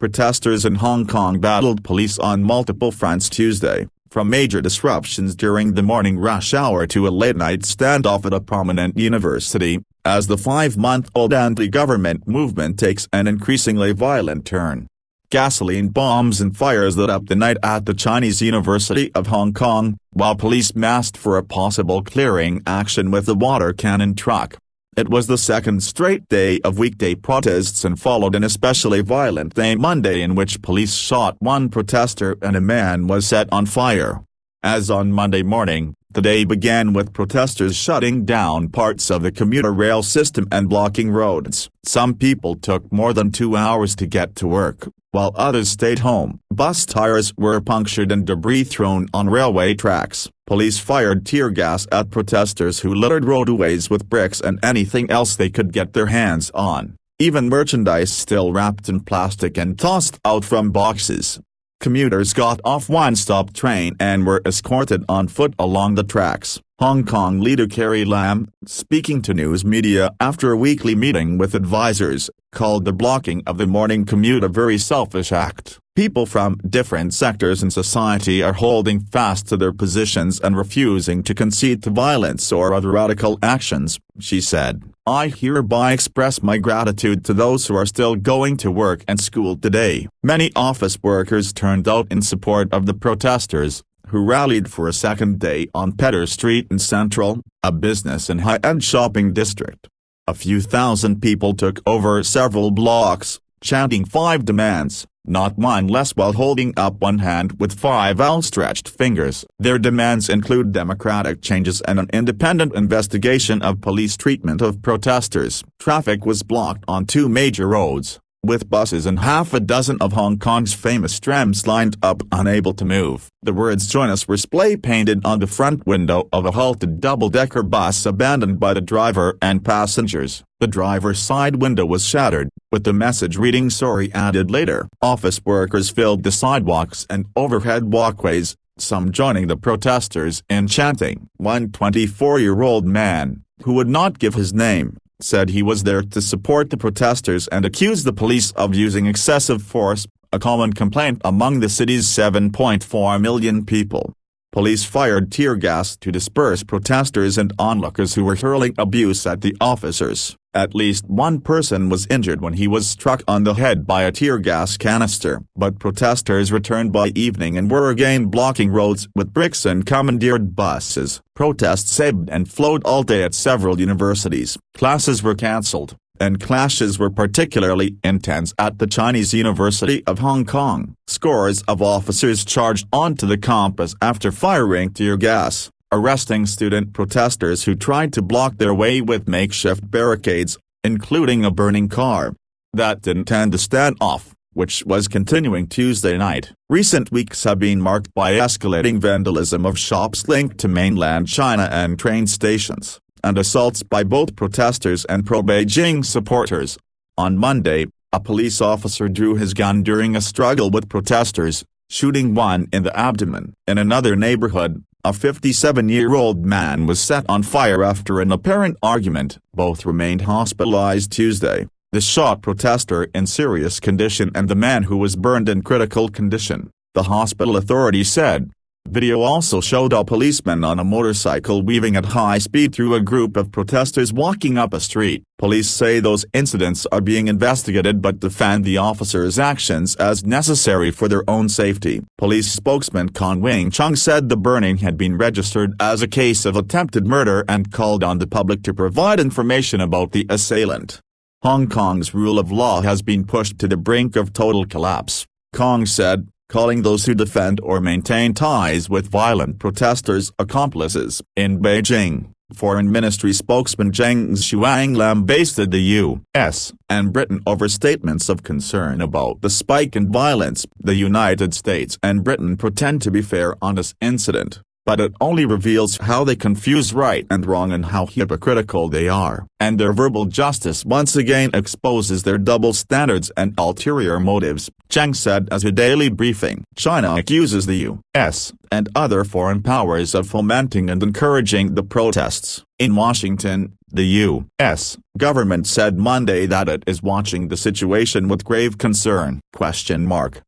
Protesters in Hong Kong battled police on multiple fronts Tuesday, from major disruptions during the morning rush hour to a late-night standoff at a prominent university, as the 5-month-old anti-government movement takes an increasingly violent turn. Gasoline bombs and fires lit up the night at the Chinese University of Hong Kong, while police massed for a possible clearing action with a water cannon truck. It was the second straight day of weekday protests and followed an especially violent day Monday in which police shot one protester and a man was set on fire. As on Monday morning, the day began with protesters shutting down parts of the commuter rail system and blocking roads. Some people took more than 2 hours to get to work, while others stayed home. Bus tires were punctured and debris thrown on railway tracks. Police fired tear gas at protesters who littered roadways with bricks and anything else they could get their hands on, even merchandise still wrapped in plastic and tossed out from boxes. Commuters got off one-stop train and were escorted on foot along the tracks. Hong Kong leader Carrie Lam, speaking to news media after a weekly meeting with advisers, called the blocking of the morning commute a very selfish act. People from different sectors in society are holding fast to their positions and refusing to concede to violence or other radical actions, she said. I hereby express my gratitude to those who are still going to work and school today. Many office workers turned out in support of the protesters, who rallied for a second day on Pedder Street in Central, a business and high-end shopping district. A few thousand people took over several blocks, chanting 5 demands, not one less, while holding up one hand with 5 outstretched fingers. Their demands include democratic changes and an independent investigation of police treatment of protesters. Traffic was blocked on 2 major roads, with buses and half a dozen of Hong Kong's famous trams lined up unable to move. The words "Join Us" were spray painted on the front window of a halted double-decker bus abandoned by the driver and passengers. The driver's side window was shattered, with the message reading "Sorry" added later. Office workers filled the sidewalks and overhead walkways, some joining the protesters in chanting. One 24-year-old man, who would not give his name, said he was there to support the protesters and accused the police of using excessive force, a common complaint among the city's 7.4 million people. Police fired tear gas to disperse protesters and onlookers who were hurling abuse at the officers. At least one person was injured when he was struck on the head by a tear gas canister. But protesters returned by evening and were again blocking roads with bricks and commandeered buses. Protests ebbed and flowed all day at several universities. Classes were cancelled, and clashes were particularly intense at the Chinese University of Hong Kong. Scores of officers charged onto the campus after firing tear gas, arresting student protesters who tried to block their way with makeshift barricades, including a burning car. That didn't end the standoff, which was continuing Tuesday night. Recent weeks have been marked by escalating vandalism of shops linked to mainland China and train stations, and assaults by both protesters and pro-Beijing supporters. On Monday, a police officer drew his gun during a struggle with protesters, shooting one in the abdomen. In another neighborhood, a 57-year-old man was set on fire after an apparent argument. Both remained hospitalized Tuesday, the shot protester in serious condition and the man who was burned in critical condition, the hospital authority said. Video also showed a policeman on a motorcycle weaving at high speed through a group of protesters walking up a street. Police say those incidents are being investigated but defend the officers' actions as necessary for their own safety. Police spokesman Con Wing Chung said the burning had been registered as a case of attempted murder and called on the public to provide information about the assailant. Hong Kong's rule of law has been pushed to the brink of total collapse, Kong said, calling those who defend or maintain ties with violent protesters accomplices. In Beijing, Foreign Ministry spokesman Zheng Xuang lambasted the U.S. and Britain over statements of concern about the spike in violence. The United States and Britain pretend to be fair on this incident, but it only reveals how they confuse right and wrong and how hypocritical they are. And their verbal justice once again exposes their double standards and ulterior motives, Zheng said as a daily briefing. China accuses the U.S. and other foreign powers of fomenting and encouraging the protests. In Washington, The U.S. government said Monday that it is watching the situation with grave concern.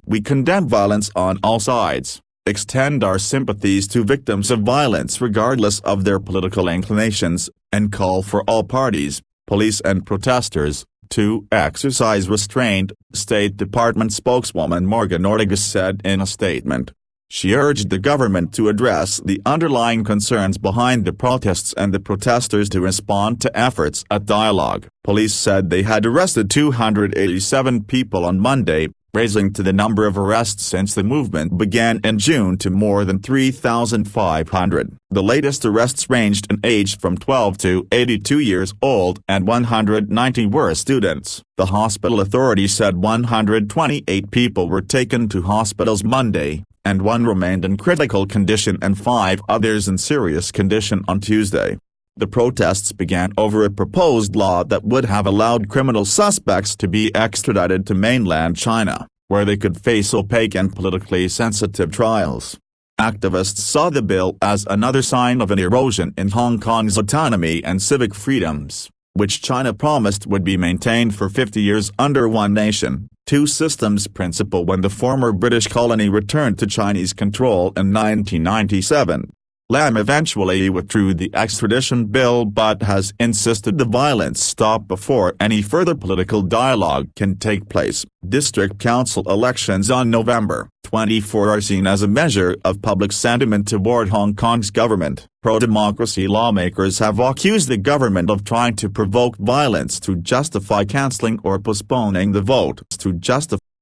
We condemn violence on all sides, extend our sympathies to victims of violence regardless of their political inclinations, and call for all parties, police and protesters, to exercise restraint, State Department spokeswoman Morgan Ortagus said in a statement. She urged the government to address the underlying concerns behind the protests and the protesters to respond to efforts at dialogue. Police said they had arrested 287 people on Monday, raising to the number of arrests since the movement began in June to more than 3,500. The latest arrests ranged in age from 12 to 82 years old and 190 were students. The hospital authority said 128 people were taken to hospitals Monday, and one remained in critical condition and 5 others in serious condition on Tuesday. The protests began over a proposed law that would have allowed criminal suspects to be extradited to mainland China, where they could face opaque and politically sensitive trials. Activists saw the bill as another sign of an erosion in Hong Kong's autonomy and civic freedoms, which China promised would be maintained for 50 years under one nation, two systems principle when the former British colony returned to Chinese control in 1997. Lam eventually withdrew the extradition bill but has insisted the violence stop before any further political dialogue can take place. District council elections on November 24 are seen as a measure of public sentiment toward Hong Kong's government. Pro-democracy lawmakers have accused the government of trying to provoke violence to justify cancelling or postponing the vote.